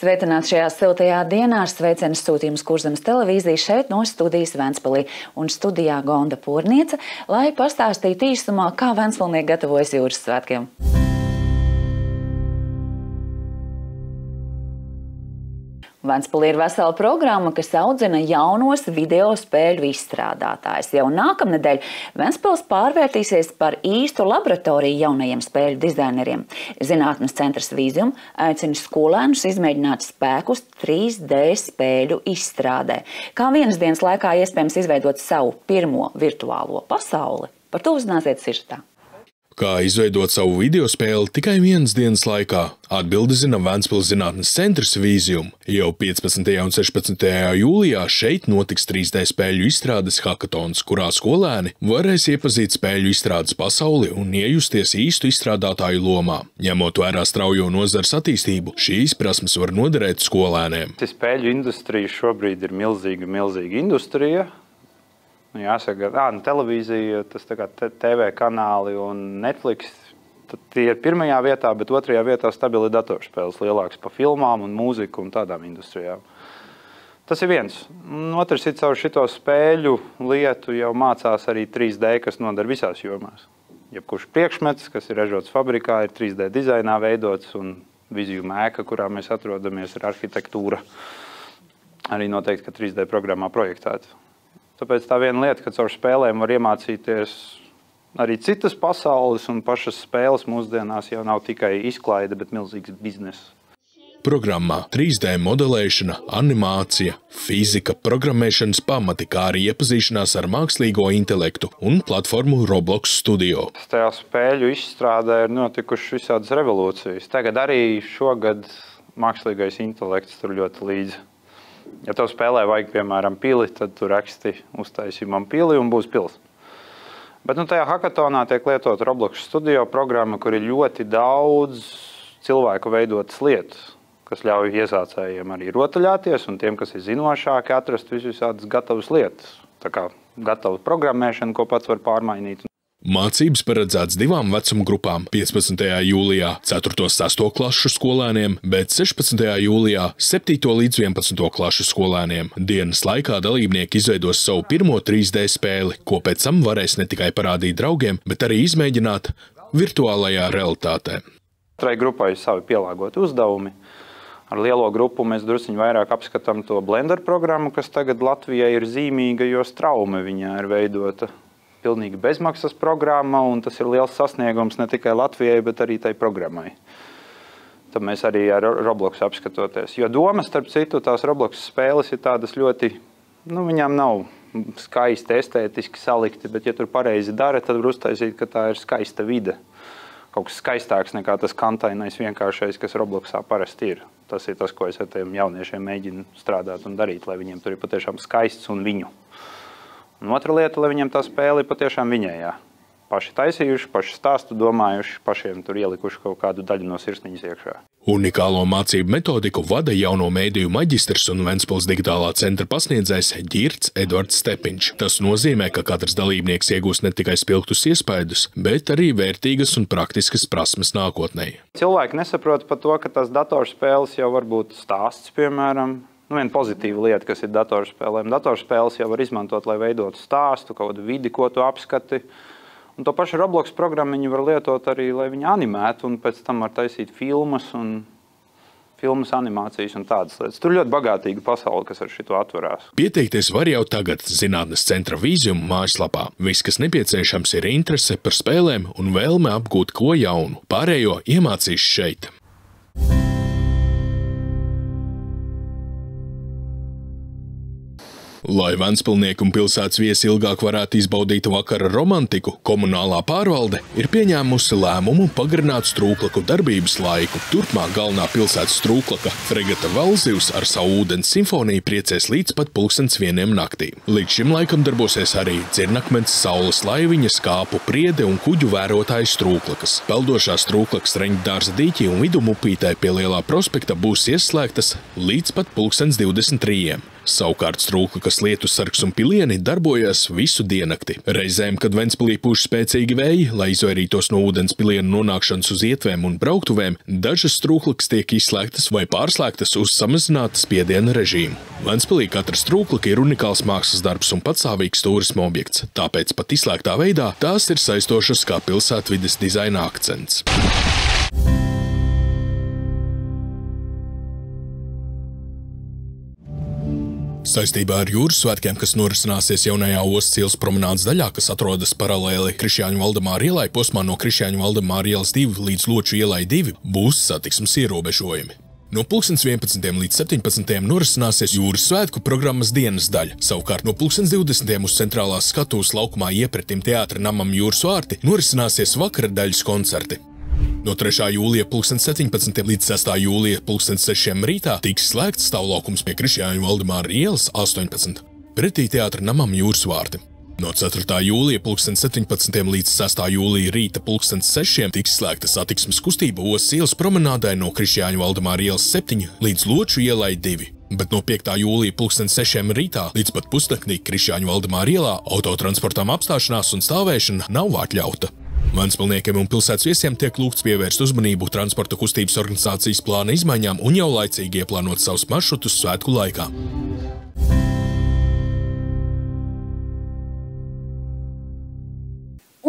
Sveicināti šajā siltajā dienā ar sveicienu sūtījumus Kurzemes televīzija šeit no studijas Ventspilī un studijā Gonda Pūrniece, lai pastāstītu īsumā, kā ventspilnieki gatavojas jūras svētkiem. Ventspilī ir vesela programma, kas audzina jaunos video spēļu izstrādātājus. Jau nākamnedēļ Ventspils pārvērtīsies par īstu laboratoriju jaunajiem spēļu dizaineriem. Zinātnes centrs Vizium aicina skolēnus izmēģināt spēkus 3D spēļu izstrādē. Kā vienas dienas laikā iespējams izveidot savu pirmo virtuālo pasauli, par to uzzināsiet sižetā. Kā izveidot savu videospēli tikai vienas dienas laikā? Atbildi zina Ventspils zinātnes centrs Vizium. Jau 15. un 16. jūlijā šeit notiks 3D spēļu izstrādes hakatons, kurā skolēni varēs iepazīt spēļu izstrādes pasauli un iejusties īstu izstrādātāju lomā. Ņemot vērā straujo nozares attīstību, šīs prasmes var noderēt skolēniem. Spēļu industrija šobrīd ir milzīga industrija. Jāsaka, televīzija, tas tā kā TV kanāli un Netflix, tie ir pirmajā vietā, bet otrajā vietā stabili datorspēles lielāks pa filmām un mūziku un tādām industrijām. Tas ir viens. Otrs ir caur šito spēļu lietu jau mācās arī 3D, kas noder visās jomās. Jebkurš priekšmets, kas ir ražots fabrikā, ir 3D dizainā veidots un Vizium ēka, kurā mēs atrodamies, ir arhitektūra. Arī noteikti, ka 3D programmā projektēta. Tāpēc tā viena lieta, ka caur spēlēm var iemācīties arī citas pasaules, un pašas spēles mūsdienās jau nav tikai izklaide, bet milzīgs bizness. Programmā 3D modelēšana, animācija, fizika, programmēšanas pamati, kā arī iepazīšanās ar mākslīgo intelektu un platformu Roblox Studio. Tajā spēļu izstrādē ir notikušas visādas revolūcijas. Tagad arī šogad mākslīgais intelekts tur ļoti līdzi. Ja tev spēlē vajag, piemēram, pili, tad tu raksti uztaisi man pili un būs pils. Bet tajā hakatonā tiek lietot Roblox Studio programma, kur ir ļoti daudz cilvēku veidotas lietas, kas ļauj iesācējiem arī rotaļāties un tiem, kas ir zinošāki, atrast visādas gatavas lietas. Tā kā gatava programmēšana, ko pats var pārmainīt. Mācības paredzēts divām vecuma grupām – 15. jūlijā 4. un 6. klašu skolēniem, bet 16. jūlijā 7. līdz 11. klašu skolēniem. Dienas laikā dalībnieki izveidos savu pirmo 3D spēli, ko pēc tam varēs ne tikai parādīt draugiem, bet arī izmēģināt virtuālajā realitātē. Katrai grupai ir savi pielāgoti uzdevumi. Ar lielo grupu mēs drusciņi vairāk apskatām to Blender programmu, kas tagad Latvijai ir zīmīga, jo Straume viņā ir veidota. Pilnīgi bezmaksas programma, un tas ir liels sasniegums ne tikai Latvijai, bet arī tai programmai. Tad mēs arī ar Roblox apskatoties. Jo doma, starp citu, tās Roblox spēles ir tādas ļoti, viņām nav skaisti, estētiski salikti, bet ja tur pareizi dara, tad var uztaisīt, ka tā ir skaista vide. Kaut kas skaistāks nekā tas kantainais vienkāršais, kas Robloxā parasti ir. Tas ir tas, ko es ar tiem jauniešiem mēģinu strādāt un darīt, lai viņiem tur ir patiešām skaists un viņu. Un otra lieta, lai viņiem tā spēle ir patiešām viņējā. Paši taisījuši, paši stāstu domājuši, pašiem tur ielikuši kaut kādu daļu no sirsniņas iekšā. Unikālo mācību metodiku vada jauno mēdīju maģistrs un Ventspils digitālā centra pasniedzējs Ģirts Edvards Stepiņš. Tas nozīmē, ka katrs dalībnieks iegūs ne tikai spilgtus iespaidus, bet arī vērtīgas un praktiskas prasmes nākotnē. Cilvēki nesaprot par to, ka tās datorspēles jau var būt stāsts, piemēram. Viena pozitīva lieta, kas ir datorspēlēm. Datorspēles jau var izmantot, lai veidotu stāstu, kaut kādu vidi, ko tu apskati. Un to pašu Roblox programmiņu var lietot arī, lai viņi animētu, un pēc tam var taisīt filmas animācijas un tādas lietas. Tur ļoti bagātīga pasaule, kas ar šito atverās. Pieteikties var jau tagad Zinātnes centra Vizium mājaslapā. Viss, kas nepieciešams, ir interese par spēlēm un vēlme apgūt ko jaunu. Pārējo iemācīs šeit. Lai ventspilnieki un pilsētas viesi ilgāk varētu izbaudīt vakara romantiku, komunālā pārvalde ir pieņēmusi lēmumu pagarināt strūklaku darbības laiku. Turpmāk galvenā pilsētas strūklaka Fregata Valzivs ar savu ūdens simfoniju priecēs līdz pat 1:00 naktī. Līdz šim laikam darbosies arī Dzirnakmens, Saules laiviņa, Skāpu priede un kuģu vērotāju strūklakas. Peldošā strūklakas Reņģdārza dīķī un Vidumupītē pie Lielā prospekta būs ieslēgtas līdz pat 23:00. Savukārt Strūklakas lietusargs un pilieni darbojās visu diennakti. Reizēm, kad Ventspilī pūš spēcīgi vēji, lai izvairītos no ūdens pilienu nonākšanas uz ietvēm un brauktuvēm, dažas Strūklakas tiek izslēgtas vai pārslēgtas uz samazināta spiediena režīmu. Ventspilī katra Strūklaka ir unikāls mākslas darbs un patstāvīgs turisma objekts, tāpēc pat izslēgtā veidā tās ir saistošas kā pilsētvides dizaina akcents. Saistībā ar jūras svētkiem, kas norisināsies jaunajā ostas ielas promenādes daļā, kas atrodas paralēli Krišjāņu Valdemāra ielai, posmā no Krišjāņu Valdemāra ielas 2 līdz Loču ielai 2, būs satiksmes ierobežojumi. No 11. līdz 17. norisināsies jūras svētku programmas dienas daļa. Savukārt no 20. uz centrālās skatuves laukumā iepretim teātra namam Jūras vārti norisināsies vakara daļas koncerti. No 3. jūlija 17. līdz 6. jūlija 6. rītā tiks slēgts stāvlaukums pie Krišjāņu Valdemāra ielas 18, pretī teātra namam Jūras vārti. No 4. jūlija 17. līdz 6. jūlija rīta 6. tiks slēgta satiksmes kustība ostas ielas promenādai no Krišjāņu Valdemāra ielas 7 līdz Loču ielai 2. Bet no 5. jūlija 6. rītā līdz pat pusnaktī Krišjāņu Valdemāra ielā autotransportām apstāšanās un stāvēšana nav atļauta. Ventspilniekiem un pilsētas viesiem tiek lūgts pievērst uzmanību transporta kustības organizācijas plāna izmaiņām un jau laicīgi ieplānot savus maršrutus svētku laikā.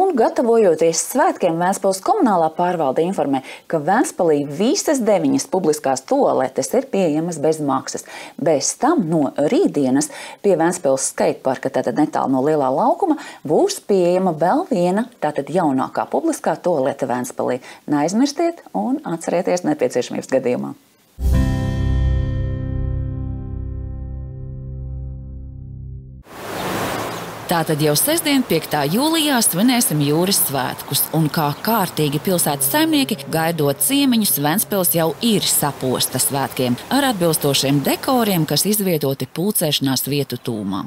Un gatavojoties svētkiem, Ventspils komunālā pārvalde informē, ka Ventspilī visas 9 publiskās tualetes ir pieejamas bez maksas. Bez tam no rītdienas pie Ventspils skateparka, tātad netālu no lielā laukuma, būs pieejama vēl viena, tātad jaunākā publiskā tualete Ventspilī. Neaizmirstiet un atcerieties nepieciešamības gadījumā. Tātad jau sestdien, 5. jūlijā, svinēsim jūras svētkus, un kā kārtīgi pilsētas saimnieki, gaidot ciemiņus, Ventspils jau ir saposta svētkiem ar atbilstošiem dekoriem, kas izvietoti pulcēšanās vietu tūmā.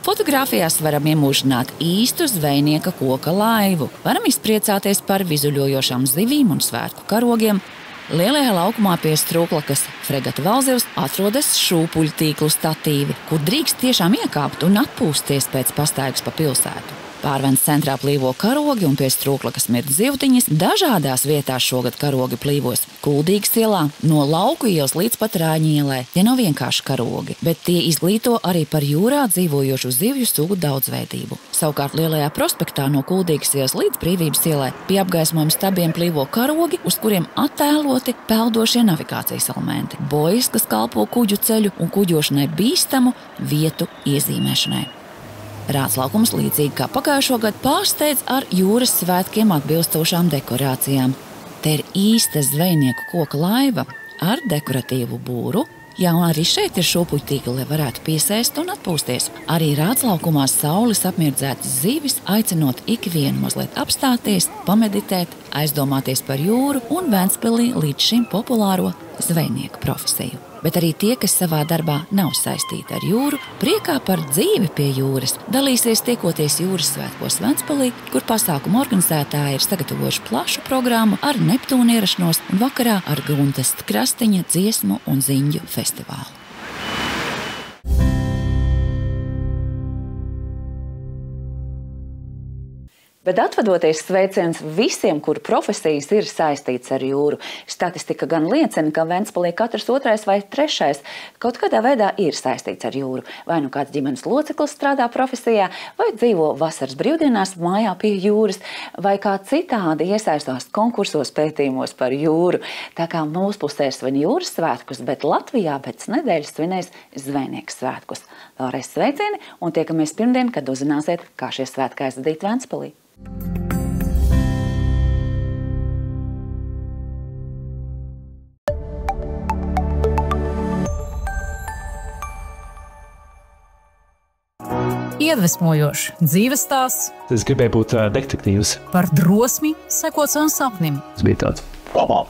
Fotogrāfijās varam iemūžināt īstu zvejnieka koka laivu, varam izpriecāties par vizuļojošām zivīm un svētku karogiem. Lielajā laukumā pie Strūklakas fregata Valzivs atrodas šūpuļu tīklu statīvi, kur drīkst tiešām iekāpt un atpūsties pēc pastaigas pa pilsētu. Pārvens centrā plīvo karogi un pie Strūklakas mirt zivtiņas. Dažādās vietās šogad karogi plīvos Kuldīgas ielā, no Lauku ielas līdz pat Rāņu ielai. Tie nav vienkārši karogi, bet tie izglīto arī par jūrā dzīvojošu zivju sugu daudzveidību. Savukārt Lielajā prospektā no Kuldīgas ielas līdz Brīvības ielai pie apgaismojuma stabiem plīvo karogi, uz kuriem attēloti peldošie navigācijas elementi. Bojas, kas kalpo kuģu ceļu un kuģošanai bīstamu vietu iezīmēšanai. Rāds laukums, līdzīgi kā pagājušo gadu, pārsteidz ar jūras svētkiem atbilstošām dekorācijām. Te ir īsta zvejnieku koka laiva ar dekoratīvu būru. Jā, un arī šeit ir šūpuļu tīkli, lai varētu piesēst un atpūsties. Arī Rāds laukumā saules apmirdzētas zivis, aicinot ikvienu mazliet apstāties, pameditēt, aizdomāties par jūru un Ventspilī līdz šim populāro zvejnieku profesiju. Bet arī tie, kas savā darbā nav saistīti ar jūru, priekā par dzīvi pie jūras, dalīsies tiekoties jūras svētkos Ventspilī, kur pasākumu organizētāji ir sagatavojuši plašu programmu ar Neptūna ierašanos un vakarā ar Guntas Krastiņa dziesmu un ziņu festivālu. Bet atvadoties sveiciens visiem, kuru profesijas ir saistīts ar jūru. Statistika gan liecina, ka Ventspilī katrs 2. vai 3. kaut kādā veidā ir saistīts ar jūru. Vai nu kāds ģimenes loceklis strādā profesijā, vai dzīvo vasaras brīvdienās mājā pie jūras, vai kā citādi iesaistās konkursos pētījumos par jūru. Tā kā mūsu pusē svin jūras svētkus, bet Latvijā pēc nedēļas svinēs zvejnieku svētkus. Vēlreiz sveicieni un tiekamies pirmdien, kad uzzināsiet, kā šie svētki aizvadīt Ventspilī. Iedvesmojošs dzīves stāsts. Es gribēju būt detektīvs. Par drosmi sekot savam sapnim. Tas bija tāds. Wow.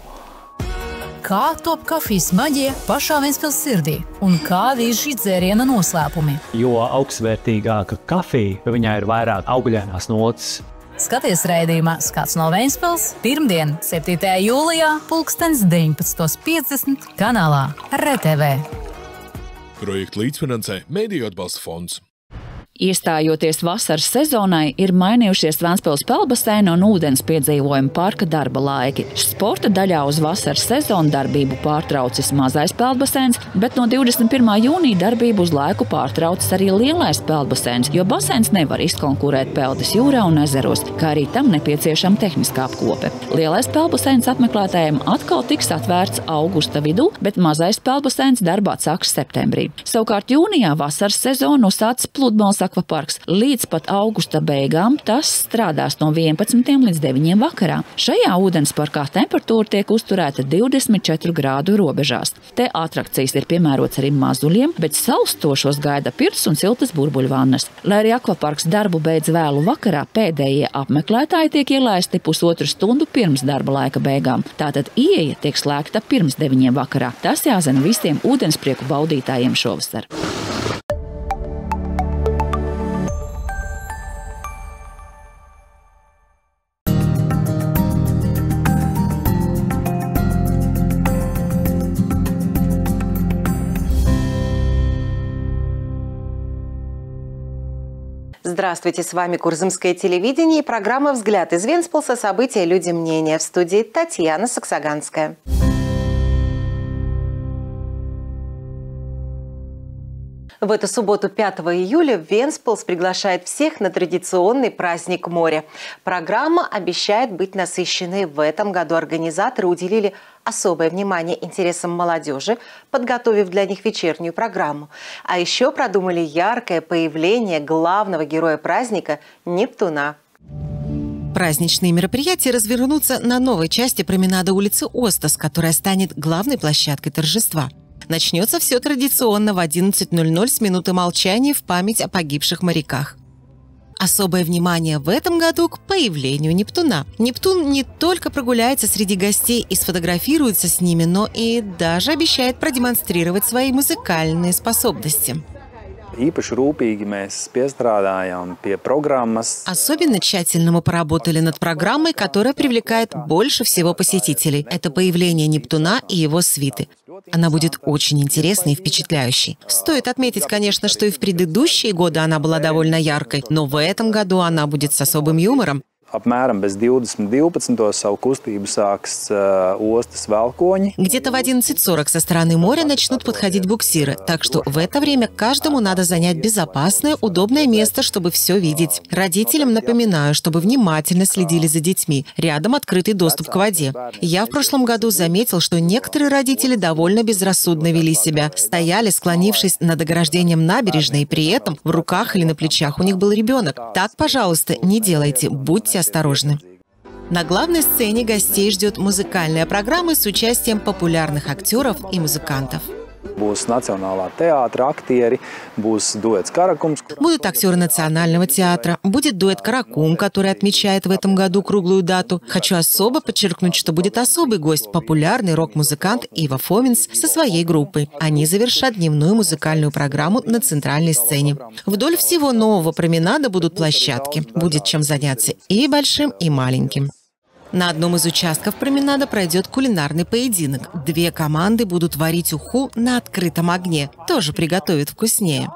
Kā top kafijas maģija pašā Ventspils sirdī un kādi ir šī dzēriena noslēpumi. Jo augstsvērtīgāka kafija, jo viņā ir vairāk augļainās notis. Skaties raidījumā Skats no Ventspils pirmdien, 7. jūlijā, 19:50 kanālā RTV. Projektu līdzfinansē Mediju atbalsta fonds. Iestājoties vasaras sezonai, ir mainījušies Ventspils peldbaseina un ūdens piedzīvojuma parka darba laiki. Sporta daļā uz vasaras sezonu darbību pārtraucis mazais peldbaseins, bet no 21. jūnija darbību uz laiku pārtraucis arī lielais peldbaseins, jo baseins nevar izkonkurēt peldes jūrā un ezeros, kā arī tam nepieciešama tehniskā apkope. Lielais peldbaseins apmeklētājiem atkal tiks atvērts augusta vidū, bet mazais peldbaseins darbā sāks septembrī. Savukārt jūnijā vasaras sezonu uzsācis Pludmales akvaparks. Līdz pat augusta beigām tas strādās no 11 līdz 9 vakarā. Šajā ūdensparkā temperatūra tiek uzturēta 24 grādu robežās. Te atrakcijas ir piemērots arī mazuļiem, bet salstošos gaida pirts un siltas burbuļvannas. Lai arī akvaparks darbu beidz vēlu vakarā, pēdējie apmeklētāji tiek ielaisti pusotru stundu pirms darba laika beigām. Tātad ieeja tiek slēgta pirms 9 vakarā. Tas jāzina visiem ūdensprieku baudītājiem šovasar. Здравствуйте, с вами Курзымское телевидение и программа «Взгляд из Вентспилса. События, люди, мнения». В студии Татьяна Саксаганская. В эту субботу, 5 июля, Вентспилс приглашает всех на традиционный праздник моря. Программа обещает быть насыщенной. В этом году организаторы уделили особое внимание интересам молодежи, подготовив для них вечернюю программу. А еще продумали яркое появление главного героя праздника – Нептуна. Праздничные мероприятия развернутся на новой части променада улицы Остас, которая станет главной площадкой торжества. Начнется все традиционно в 11:00 с минуты молчания в память о погибших моряках. Особое внимание в этом году к появлению Нептуна. Нептун не только прогуляется среди гостей и сфотографируется с ними, но и даже обещает продемонстрировать свои музыкальные способности. Особенно тщательно мы поработали над программой, которая привлекает больше всего посетителей. Это появление Нептуна и его свиты. Она будет очень интересной и впечатляющей. Стоит отметить, конечно, что и в предыдущие годы она была довольно яркой, но в этом году она будет с особым юмором. Apmēram bez 20:12 savu kustību sāks ostas velkoņi. Где-то в 11:40 со стороны моря начнут подходить буксиры, так что в это время каждому надо занять безопасное, удобное место, чтобы все видеть. Родителям напоминаю, чтобы внимательно следили за детьми. Рядом открытый доступ к воде. Я в прошлом году заметил, что некоторые родители довольно безрассудно вели себя. Стояли, склонившись над ограждением набережной, и при этом в руках или на плечах у них был ребенок. Так, пожалуйста, не делайте, будьте осторожны. На главной сцене гостей ждет музыкальная программа с участием популярных актеров и музыкантов. Būs Nacionālā teātra aktieri, būs duets Karakums. Будут актеры Национального театра, будет дуэт «Каракум», который отмечает в этом году круглую дату. Хочу особо подчеркнуть, что будет особый гость, популярный рок-музыкант Ива Фоминс со своей группой. Они завершат дневную музыкальную программу на центральной сцене. Вдоль всего нового променада будут площадки. Будет чем заняться и большим, и маленьким. На одном из участков променада пройдет кулинарный поединок. 2 команды будут варить уху на открытом огне. Тоже приготовят вкуснее.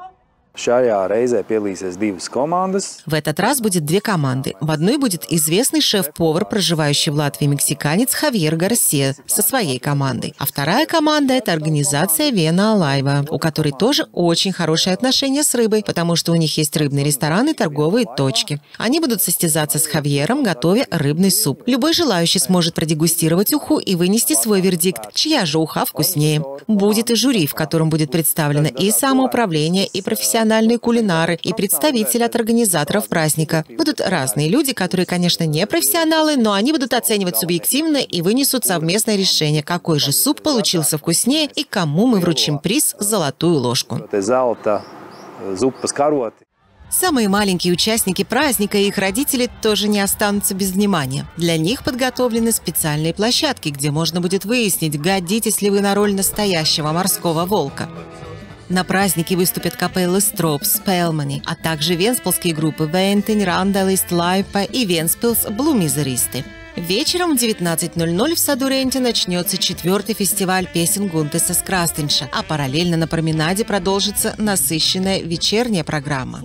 В этот раз будет 2 команды. В одной будет известный шеф-повар, проживающий в Латвии мексиканец Хавьер Гарсия со своей командой. А вторая команда – это организация Вена Алайва, у которой тоже очень хорошие отношения с рыбой, потому что у них есть рыбный ресторан и торговые точки. Они будут состязаться с Хавьером, готовя рыбный суп. Любой желающий сможет продегустировать уху и вынести свой вердикт, чья же уха вкуснее. Будет и жюри, в котором будет представлено и самоуправление, и профессиональные кулинары, и представители от организаторов праздника. Будут разные люди, которые, конечно, не профессионалы, но они будут оценивать субъективно и вынесут совместное решение, какой же суп получился вкуснее и кому мы вручим приз «Золотую ложку». Самые маленькие участники праздника и их родители тоже не останутся без внимания. Для них подготовлены специальные площадки, где можно будет выяснить, годитесь ли вы на роль настоящего морского волка. На празднике выступят капеллы Стропс, Спелмани, а также вентспилские группы Вентинь, Ранделист, Лайпа и Вентспилс Блумизеристы. Вечером в 19:00 в саду Ренте начнется 4-й фестиваль песен Гунтеса Скрастинша, а параллельно на променаде продолжится насыщенная вечерняя программа.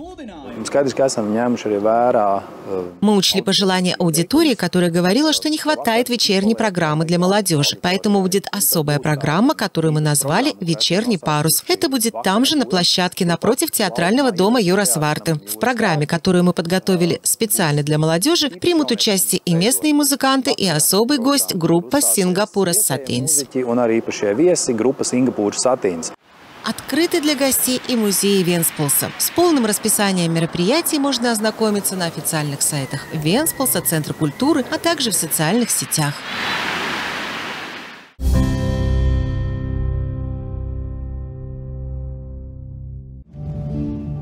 Мы учли пожелания аудитории, которая говорила, что не хватает вечерней программы для молодежи. Поэтому будет особая программа, которую мы назвали «Вечерний парус». Это будет там же, на площадке напротив театрального дома Юра Сварты. В программе, которую мы подготовили специально для молодежи, примут участие и местные музыканты, и особый гость – группа Сингапура Сатинс. Открыты для гостей и музеи Венспилса. С полным расписанием мероприятий можно ознакомиться на официальных сайтах Венспилса, Центра культуры, а также в социальных сетях.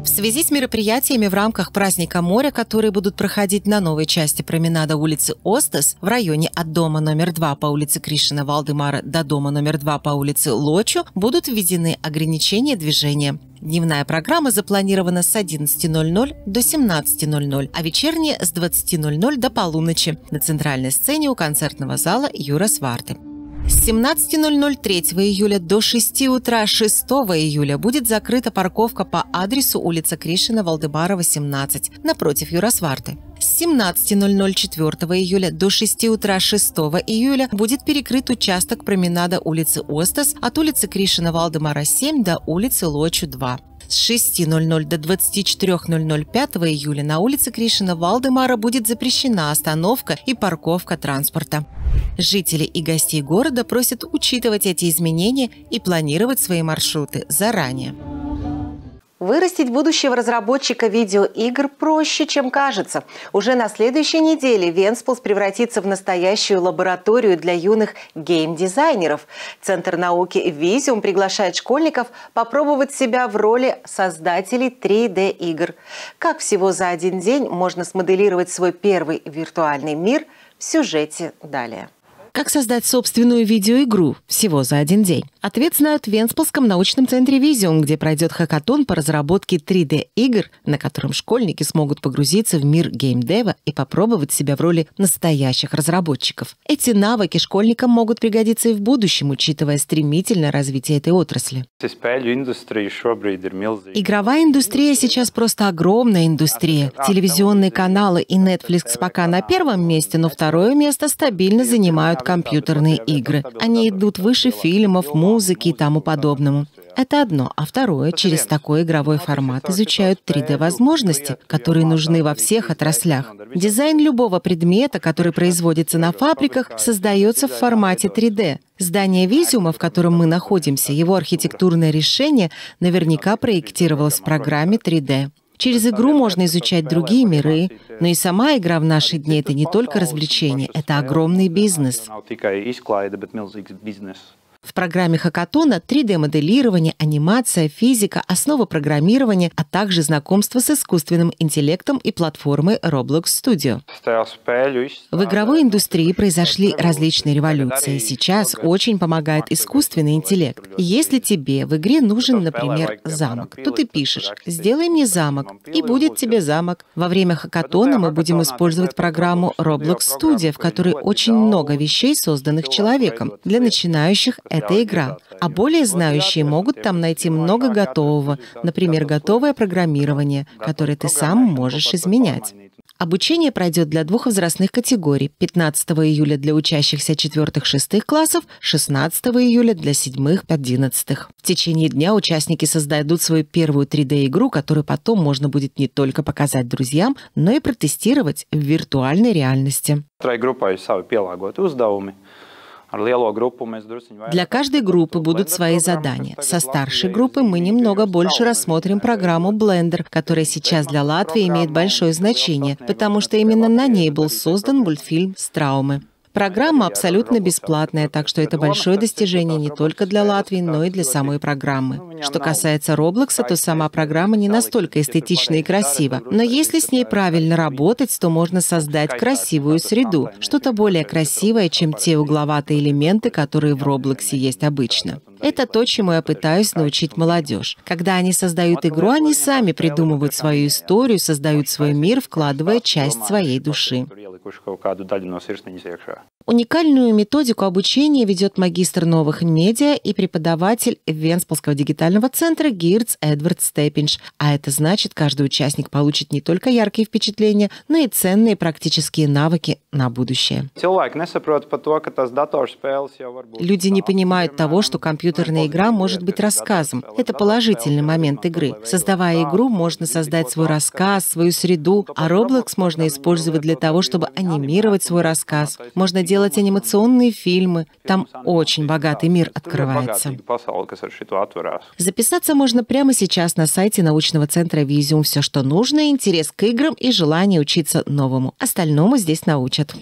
В связи с мероприятиями в рамках праздника моря, которые будут проходить на новой части променада улицы Остас в районе от дома номер 2 по улице Кришина Валдемара до дома номер 2 по улице Лочу, будут введены ограничения движения. Дневная программа запланирована с 11:00 до 17:00, а вечерняя с 20:00 до полуночи на центральной сцене у концертного зала Юра Сварты. С 17:00 3 июля до 6 утра 6 июля будет закрыта парковка по адресу улица Кришина Валдемара, 18, напротив Юра Сварты. С 17:00 4 июля до 6 утра 6 июля будет перекрыт участок променада улицы Остас от улицы Кришина Валдемара, 7 до улицы Лочу, 2. С 6:00 до 24:00 5 июля на улице Кришина Валдемара будет запрещена остановка и парковка транспорта. Жители и гостей города просят учитывать эти изменения и планировать свои маршруты заранее. Вырастить будущего разработчика видеоигр проще, чем кажется. Уже на следующей неделе Венспилс превратится в настоящую лабораторию для юных гейм-дизайнеров. Центр науки Визиум приглашает школьников попробовать себя в роли создателей 3D-игр. Как всего за один день можно смоделировать свой первый виртуальный мир – в сюжете далее. Как создать собственную видеоигру всего за один день? Ответ знают в Венспилсском научном центре Визиум, где пройдет хакатон по разработке 3D-игр, на котором школьники смогут погрузиться в мир геймдева и попробовать себя в роли настоящих разработчиков. Эти навыки школьникам могут пригодиться и в будущем, учитывая стремительное развитие этой отрасли. Игровая индустрия сейчас просто огромная индустрия. Телевизионные каналы и Netflix пока на первом месте, но второе место стабильно занимают компьютерные игры. Они идут выше фильмов, музыки и тому подобному. Это одно. А второе, через такой игровой формат изучают 3D-возможности, которые нужны во всех отраслях. Дизайн любого предмета, который производится на фабриках, создается в формате 3D. Здание Визиума, в котором мы находимся, его архитектурное решение наверняка проектировалось в программе 3D. Через игру можно изучать другие миры, но и сама игра в наши дни – это не только развлечение, это огромный бизнес. В программе хакатона 3D-моделирование, анимация, физика, основа программирования, а также знакомство с искусственным интеллектом и платформой Roblox Studio. В игровой индустрии произошли различные революции. Сейчас очень помогает искусственный интеллект. Если тебе в игре нужен, например, замок, то ты пишешь «Сделай мне замок», и будет тебе замок. Во время хакатона мы будем использовать программу Roblox Studio, в которой очень много вещей, созданных человеком. Для начинающих это игра. А более знающие могут там найти много готового, например, готовое программирование, которое ты сам можешь изменять. Обучение пройдет для 2 возрастных категорий – 15 июля для учащихся 4-6 классов, 16 июля для 7-11. В течение дня участники создадут свою первую 3D-игру, которую потом можно будет не только показать друзьям, но и протестировать в виртуальной реальности. Для каждой группы будут свои задания. Со старшей группы мы немного больше рассмотрим программу Blender, которая сейчас для Латвии имеет большое значение, потому что именно на ней был создан мультфильм «Страумы». Программа абсолютно бесплатная, так что это большое достижение не только для Латвии, но и для самой программы. Что касается Roblox, то сама программа не настолько эстетична и красива, но если с ней правильно работать, то можно создать красивую среду, что-то более красивое, чем те угловатые элементы, которые в Roblox есть обычно. Это то, чему я пытаюсь научить молодежь. Когда они создают игру, они сами придумывают свою историю, создают свой мир, вкладывая часть своей души. ielikuši kaut kādu daļu no sirsniņas iekšā. Уникальную методику обучения ведет магистр новых медиа и преподаватель Венспилского дигитального центра Гирц Эдвард Степинш. А это значит, каждый участник получит не только яркие впечатления, но и ценные практические навыки на будущее. Люди не понимают того, что компьютерная игра может быть рассказом. Это положительный момент игры. Создавая игру, можно создать свой рассказ, свою среду, а Roblox можно использовать для того, чтобы анимировать свой рассказ. Можно делать анимационные фильмы. Там очень богатый мир открывается. Записаться можно прямо сейчас на сайте научного центра Визиум. Все, что нужно, интерес к играм и желание учиться новому. Остальному здесь научат.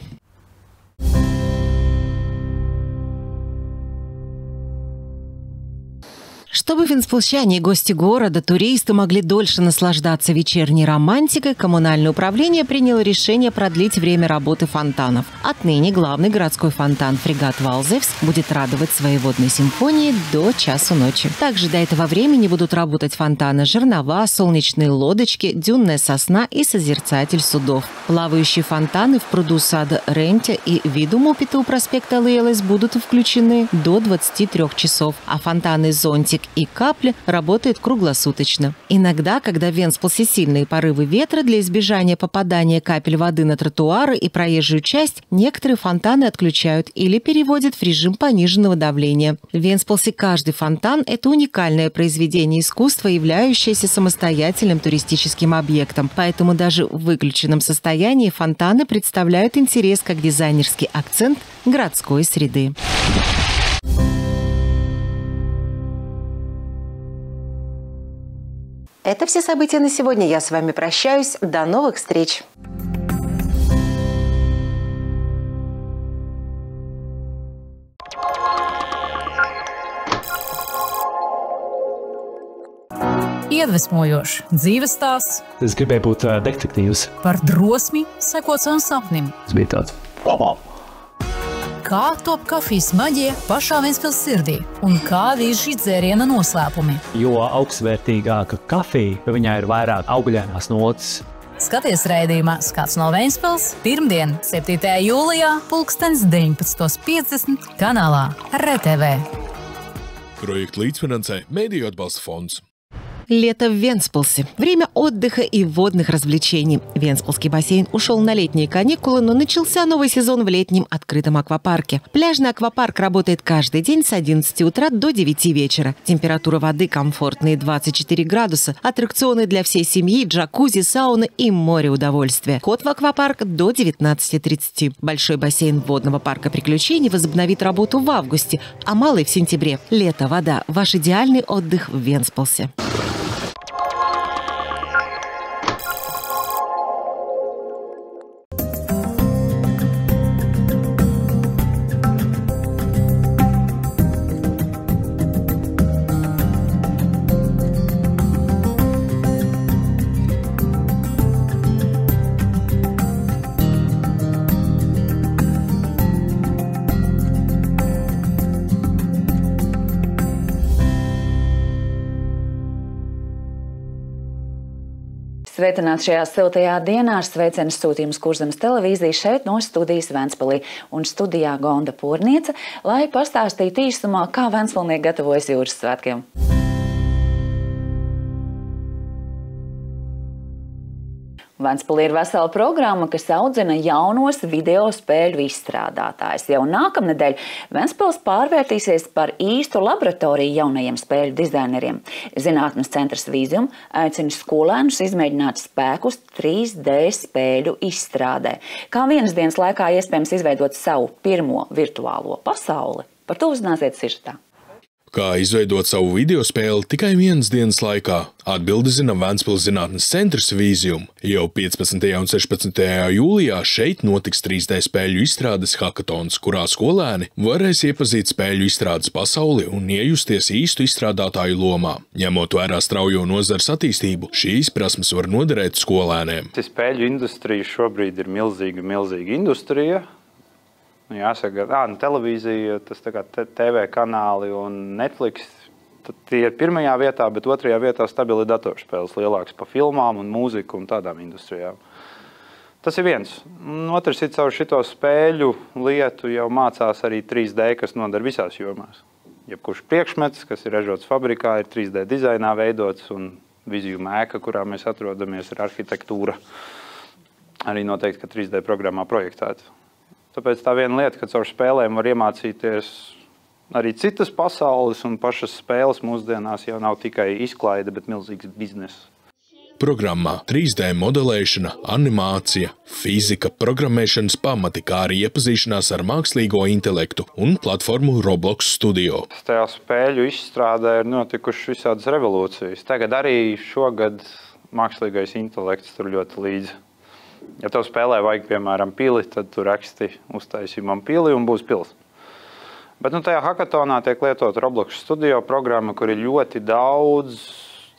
Чтобы венспилсчане и гости города, туристы могли дольше наслаждаться вечерней романтикой, коммунальное управление приняло решение продлить время работы фонтанов. Отныне главный городской фонтан «Фрегат Валзевс» будет радовать своей водной симфонией до часу ночи. Также до этого времени будут работать фонтаны «Жернова», «Солнечные лодочки», «Дюнная сосна» и «Созерцатель судов». Плавающие фонтаны в пруду сада Ренте и Видум у проспекта Лейлес будут включены до 23 часов, а фонтаны «Зонтик» и «Капли» работают круглосуточно. Иногда, когда в Венспилсе сильные порывы ветра, для избежания попадания капель воды на тротуары и проезжую часть, некоторые фонтаны отключают или переводят в режим пониженного давления. В Венспилсе каждый фонтан – это уникальное произведение искусства, являющееся самостоятельным туристическим объектом. Поэтому даже в выключенном состоянии фонтаны представляют интерес как дизайнерский акцент городской среды. Это все события на сегодня. Я с вами прощаюсь. До новых встреч! Iedvesmojošs dzīves stāsts. Es gribēju būt detektīvs. Par drosmi, sekot savam sapnim. Tas bija tāds. Wow. Kā top kafijas maģija pašā Ventspils sirdī un kādi ir šī dzēriena noslēpumi. Jo augstvērtīgāka kafija, jo viņā ir vairāk augļainās notis. Skaties raidījumā Skats no Ventspils pirmdien, 7. jūlijā, 19:50 kanālā RTV. Projektu līdzfinansē Mediju atbalsta fonds. Лето в Венспилсе. Время отдыха и водных развлечений. Венспилский бассейн ушел на летние каникулы, но начался новый сезон в летнем открытом аквапарке. Пляжный аквапарк работает каждый день с 11 утра до 9 вечера. Температура воды комфортные 24 градуса. Аттракционы для всей семьи, джакузи, сауна и море удовольствия. Вход в аквапарк до 19:30. Большой бассейн водного парка приключений возобновит работу в августе, а малый в сентябре. Лето, вода – ваш идеальный отдых в Венспилсе. Sveicināti šajā siltajā dienā ar sveicienu sūtījumu Kurzemes televīzija šeit no studijas Ventspilī un studijā Gonda Pūrnieca, lai pastāstītu īsumā, kā ventspilnieki gatavojas jūras svētkiem. Ventspilī ir vesela programma, kas audzina jaunos video spēļu izstrādātājus. Jau nākamnedēļ Ventspils pārvērtīsies par īstu laboratoriju jaunajiem spēļu dizaineriem. Zinātnes centrs Vizum aicina skolēnus izmēģināt spēkus 3D spēļu izstrādē. Kā vienas dienas laikā iespējams izveidot savu pirmo virtuālo pasauli? Par to uzzināsiet sižetā. Kā izveidot savu video spēli tikai vienas dienas laikā? Atbildi zina Ventspils zinātnes centrs Vizum. Jau 15. un 16. jūlijā šeit notiks 3D spēļu izstrādes hakatons, kurā skolēni varēs iepazīt spēļu izstrādes pasauli un iejusties īstu izstrādātāju lomā. Ņemot vērā straujo nozares attīstību, šīs prasmes var noderēt skolēniem. Spēļu industrija šobrīd ir milzīga industrija. Jāsaka, televīzija, tas tā kā TV kanāli un Netflix, tie ir pirmajā vietā, bet otrajā vietā stabili datorspēles lielāks pa filmām un mūziku un tādām industrijām. Tas ir viens. Otrs ir caur šito spēļu lietu jau mācās arī 3D, kas nodara visās jomās. Jebkurš priekšmets, kas ir ražots fabrikā, ir 3D dizainā veidots, un viziju mēka, kurā mēs atrodamies, ir arhitektūra. Arī noteikti, ka 3D programmā projektēta. Tāpēc tā viena lieta, ka caur spēlēm var iemācīties arī citas pasaules, un pašas spēles mūsdienās jau nav tikai izklaide, bet milzīgs bizness. Programmā 3D modelēšana, animācija, fizika, programmēšanas pamati, kā arī iepazīšanās ar mākslīgo intelektu un platformu Roblox Studio. Tajā spēļu izstrādē ir notikušas visādas revolūcijas. Tagad arī šogad mākslīgais intelekts tur ļoti līdzi. Ja tev spēlē vajag, piemēram, pili, tad tu raksti uztaisi man pili un būs pils. Bet tajā hackathonā tiek lietot Roblox Studio programma, kur ir ļoti daudz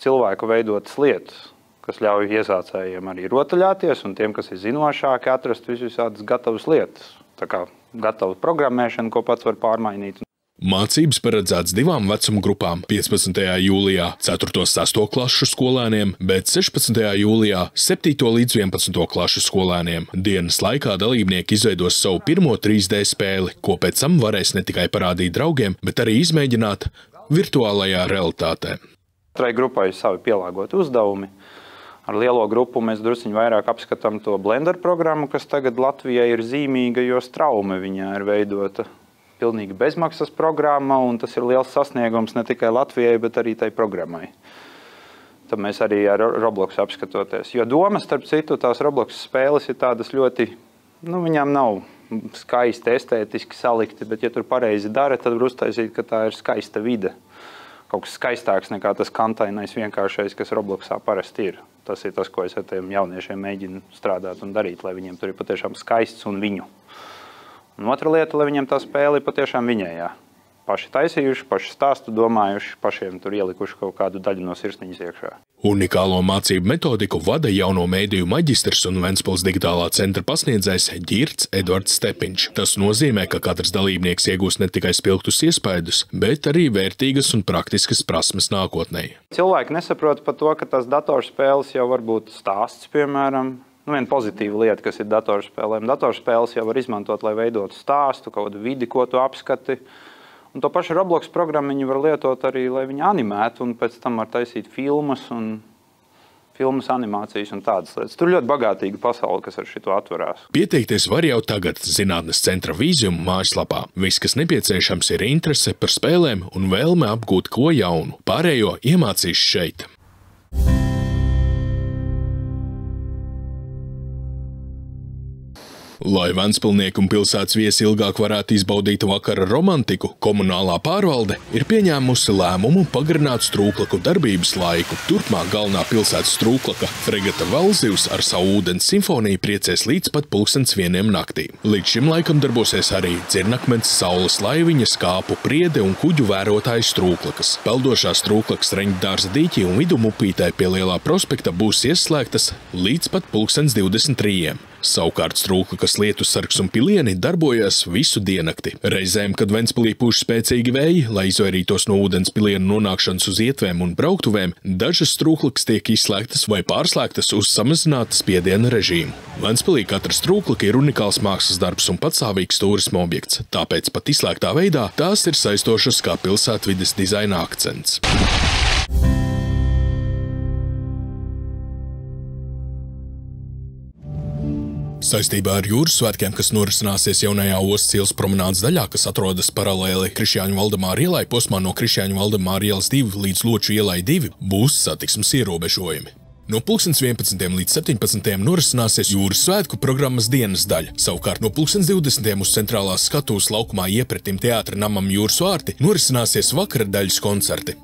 cilvēku veidotas lietas, kas ļauj iesācējiem arī rotaļāties un tiem, kas ir zinošāki, atrast visādas gatavas lietas. Tā kā gatava programmēšana, ko pats var pārmainīt. Mācības paredzēts 2 vecuma grupām – 15. jūlijā 4. un 6. klašu skolēniem, bet 16. jūlijā 7. līdz 11. klašu skolēniem. Dienas laikā dalībnieki izveidos savu pirmo 3D spēli, ko pēc tam varēs ne tikai parādīt draugiem, bet arī izmēģināt virtuālajā realitātē. Katrai grupai savi pielāgoti uzdevumi. Ar lielo grupu mēs drusciņ vairāk apskatām to Blender programmu, kas tagad Latvijai ir zīmīga, jo Straume viņā ir veidota pilnīgi bezmaksas programma, un tas ir liels sasniegums ne tikai Latvijai, bet arī tai programmai. Tad mēs arī ar Roblox apskatoties. Jo doma, starp citu, tās Roblox spēles ir tādas ļoti, viņām nav skaisti, estētiski salikti, bet ja tur pareizi dara, tad var uztaisīt, ka tā ir skaista vide. Kaut kas skaistāks nekā tas kantainais vienkāršais, kas Robloxā parasti ir. Tas ir tas, ko es ar tiem jauniešiem mēģinu strādāt un darīt, lai viņiem tur ir patiešām skaists un viņu. Un otra lieta, lai viņiem tā spēle ir patiešām viņējā. Paši taisījuši, paši stāstu domājuši, pašiem tur ielikuši kaut kādu daļu no sirsniņas iekšā. Unikālo mācību metodiku vada jauno mēdīju maģistrs un Ventspils digitālā centra pasniedzējs Ģirts Edvards Stepiņš. Tas nozīmē, ka katrs dalībnieks iegūs ne tikai spilgtus iespaidus, bet arī vērtīgas un praktiskas prasmes nākotnē. Cilvēki nesaprot par to, ka tās datorspēles jau var būt stāsts, piemēram. Viena pozitīva lieta, kas ir datorspēlēm. Datorspēles jau var izmantot, lai veidotu stāstu, kaut kādu vidi, ko tu apskati. Un to pašu Roblox programmu viņi var lietot arī, lai viņi animētu, un pēc tam var taisīt filmas animācijas un tādas lietas. Tur ļoti bagātīga pasaule, kas ar šito atverās. Pieteikties var jau tagad Zinātnes centra Vīzium mājaslapā. Viss, kas nepieciešams, ir interese par spēlēm un vēlme apgūt ko jaunu. Pārējo iemācīs šeit. Lai ventspilnieki un pilsētas viesi ilgāk varētu izbaudīt vakara romantiku, komunālā pārvalde ir pieņēmusi lēmumu pagarināt strūklaku darbības laiku. Turpmāk galvenā pilsētas strūklaka Fregata Valzivs ar savu ūdens simfoniju priecēs līdz pat 1:00 naktī. Līdz šim laikam darbosies arī Dzirnakmens, Saules laiviņas, Kāpu priede un kuģu vērotāju strūklakas. Peldošās strūklakas Reņģdārza dīķī un Vidumupītē pie Lielā prospekta būs ieslēgtas līdz pat 23:00. Savukārt strūklakas Lietussargs un Pilieni darbojas visu diennakti. Reizēm, kad Ventspilī pūš spēcīgi vēji, lai izvairītos no ūdens pilienu nonākšanas uz ietvēm un brauktuvēm, dažas strūklakas tiek izslēgtas vai pārslēgtas uz samazināta spiediena režīmu. Ventspilī katra strūklaka ir unikāls mākslas darbs un patstāvīgs turisma objekts, tāpēc pat izslēgtā veidā tās ir saistošas kā pilsētvides dizaina akcents. Saistībā ar jūras svētkiem, kas norisināsies jaunajā Ostas ielas promenādes daļā, kas atrodas paralēli Krišjāņu Valdemāra ielai, posmā no Krišjāņu Valdemāra ielas 2 līdz Loču ielai 2, būs satiksmes ierobežojumi. No 11. līdz 17. norisināsies jūras svētku programmas dienas daļa. Savukārt no 20. uz centrālās skatuves laukumā iepretim teātra namam Jūras vārti norisināsies vakara daļas koncerti.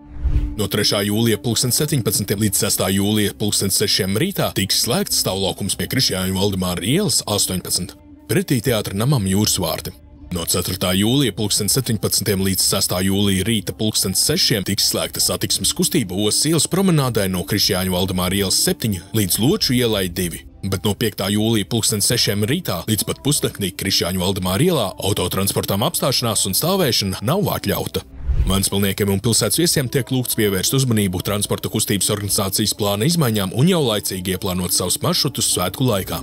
No 3. jūlija 17. līdz 6. jūlija 6. rītā tiks slēgts stāvlaukums pie Krišjāņu Valdemāra ielas 18, pretī teātra namam Jūras vārti. No 4. jūlija 17. līdz 6. jūlija rīta 6. tiks slēgta satiksmes kustība Ostas ielas promenādē no Krišjāņu Valdemāra ielas 7 līdz Loču ielai 2, bet no 5. jūlija 6. rītā līdz pat pusnaktī Krišjāņu Valdemāra ielā autotransportām apstāšanās un stāvēšana nav atļauta. Ventspilniekiem un pilsētas viesiem tiek lūgts pievērst uzmanību transporta kustības organizācijas plāna izmaiņām un jau laicīgi ieplānot savus maršrutus svētku laikā.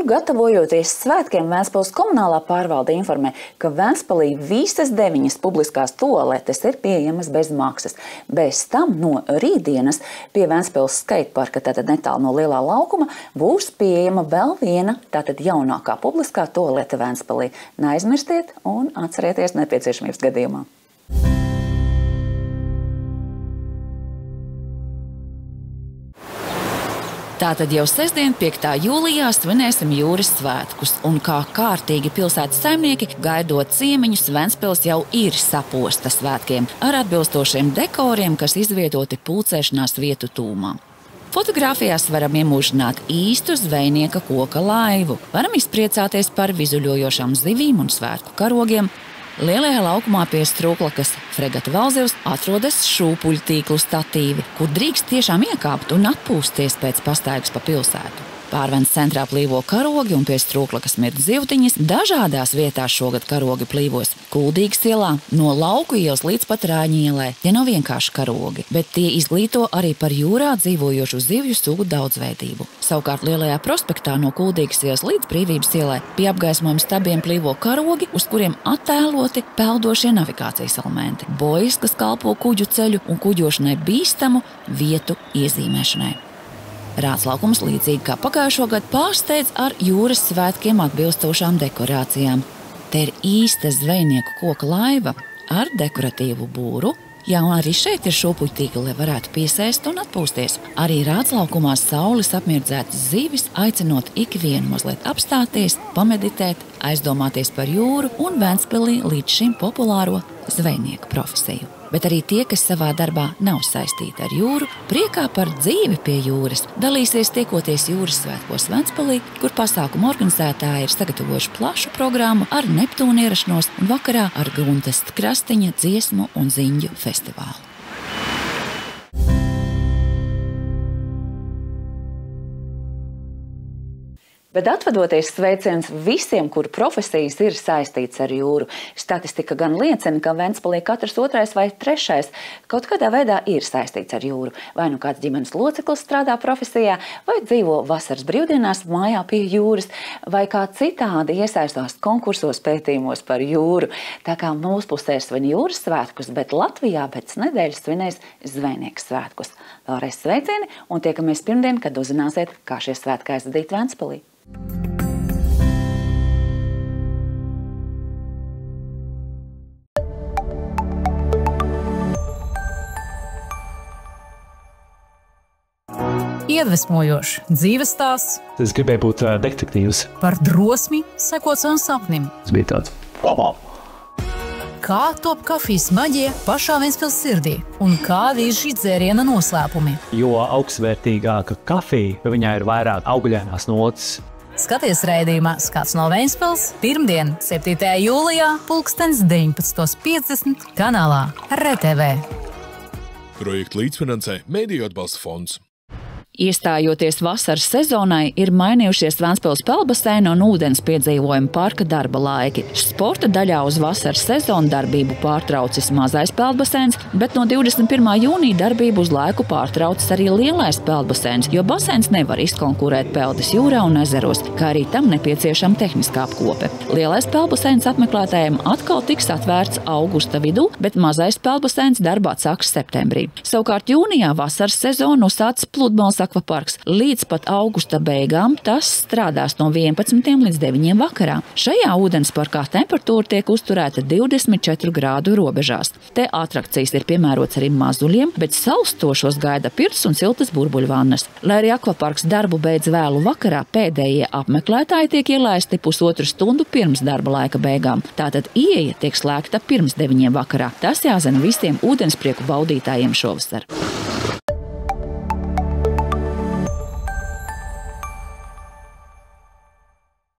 gatavojoties svētkiem, Ventspils komunālā pārvalde informē, ka Ventspilī visas 9 publiskās tualetes ir pieejamas bez maksas. Bez tam no rītdienas pie Ventspils skateparka, tātad netālu no lielā laukuma, būs pieejama vēl viena, tātad jaunākā publiskā tualete Ventspilī. Neaizmirstiet un atcerieties nepieciešamības gadījumā. Tātad jau sestdien, 5. jūlijā, svinēsim jūras svētkus, un kā kārtīgi pilsētas saimnieki, gaidot ciemiņus, Ventspils jau ir saposta svētkiem ar atbilstošiem dekoriem, kas izvietoti pulcēšanās vietu tūmā. Fotogrāfijās varam iemūžināt īstu zvejnieka koka laivu, varam izpriecāties par vizuļojošām zivīm un svētku karogiem. Lielajā laukumā pie Strūklakas fregata Valzivs atrodas šūpuļu tīklu statīvi, kur drīkst tiešām iekāpt un atpūsties pēc pastaigas pa pilsētu. Pārvens centrā plīvo karogi un pie Strūklakas mirt zivtiņas. Dažādās vietās šogad karogi plīvos. Kuldīgas ielā, no Lauku ielas līdz pat Rāņu ielai. Tie nav vienkārši karogi, bet tie izglīto arī par jūrā dzīvojošu zivju sugu daudzveidību. Savukārt Lielajā prospektā no Kuldīgas ielas līdz Brīvības ielai pie apgaismojuma stabiem plīvo karogi, uz kuriem attēloti peldošie navigācijas elementi. Bojas, kas kalpo kuģu ceļu un kuģošanai bīstamu vietu iezīmēšanai. Rāds laukums līdzīgi kā pagājušo gadu pārsteidz ar jūras svētkiem atbilstošām dekorācijām. Te ir īsta zvejnieku koka laiva ar dekoratīvu būru. Jā, un arī šeit ir šūpuļu tīkli, lai varētu piesēst un atpūsties. Arī Rāds laukumā saules apmirdzētas zivis, aicinot ikvienu mazliet apstāties, pameditēt, aizdomāties par jūru un Ventspilī līdz šim populāro zvejnieku profesiju. Bet arī tie, kas savā darbā nav saistīti ar jūru, priekā par dzīvi pie jūras, dalīsies tiekoties jūras svētkos Ventspilī, kur pasākuma organizētāji ir sagatavojuši plašu programmu ar Neptūna ierašanos un vakarā ar Gruntes krastiņa dziesmu un ziņu festivālu. Bet atvadoties sveiciens visiem, kuru profesijas ir saistīts ar jūru. Statistika gan liecina, ka Ventspilī katrs 2. vai 3. kaut kādā veidā ir saistīts ar jūru. Vai nu kāds ģimenes loceklis strādā profesijā, vai dzīvo vasaras brīvdienās mājā pie jūras, vai kā citādi iesaistās konkursos pētījumos par jūru. Tā kā mūsu pusē svin jūras svētkus, bet Latvijā pēc nedēļas svinēs zvejnieku svētkus. Vēlreiz sveicieni un tiekamies pirmdien, kad uzzināsiet, kā šie svētki aizvadīt Ventspilī. Iedvesmojošs dzīves stāsts. Es gribēju būt detektīvs. Par drosmi sekot savam sapnim. Tas bija tāds. Kā top kafijas maģija pašā Ventspils sirdī un kādi ir šī dzēriena noslēpumi. Jo augstvērtīgāka kafija, viņā ir vairāk augļainās notis. Skaties raidījumā Skats no Ventspils pirmdien, 7. jūlijā, 19:50 kanālā RTV. Projektu līdzfinansē Mediju atbalsta fonds. Iestājoties vasaras sezonai, ir mainījušies Ventspils peldbaseina un ūdens piedzīvojuma parka darba laiki. Sporta daļā uz vasaras sezonu darbību pārtraucis mazais peldbaseins, bet no 21. jūnija darbību uz laiku pārtraucis arī lielais peldbaseins, jo baseins nevar izkonkurēt peldes jūrā un ezeros, kā arī tam nepieciešama tehniskā apkope. Lielais peldbaseins apmeklētājiem atkal tiks atvērts augusta vidū, bet mazais peldbaseins darbā sāks septembrī. Savukārt jūnijā vasaras sezonu uzsācis Pludmales akvaparks. Līdz pat augusta beigām tas strādās no 11 līdz 9 vakarā. Šajā ūdensparkā temperatūra tiek uzturēta 24 grādu robežās. Te atrakcijas ir piemērots arī mazuļiem, bet salstošos gaida pirts un siltas burbuļvannas. Lai arī akvaparks darbu beidz vēlu vakarā, pēdējie apmeklētāji tiek ielaisti pusotru stundu pirms darba laika beigām. Tātad ieeja tiek slēgta pirms 9 vakarā. Tas jāzina visiem ūdensprieku baudītājiem šovasar.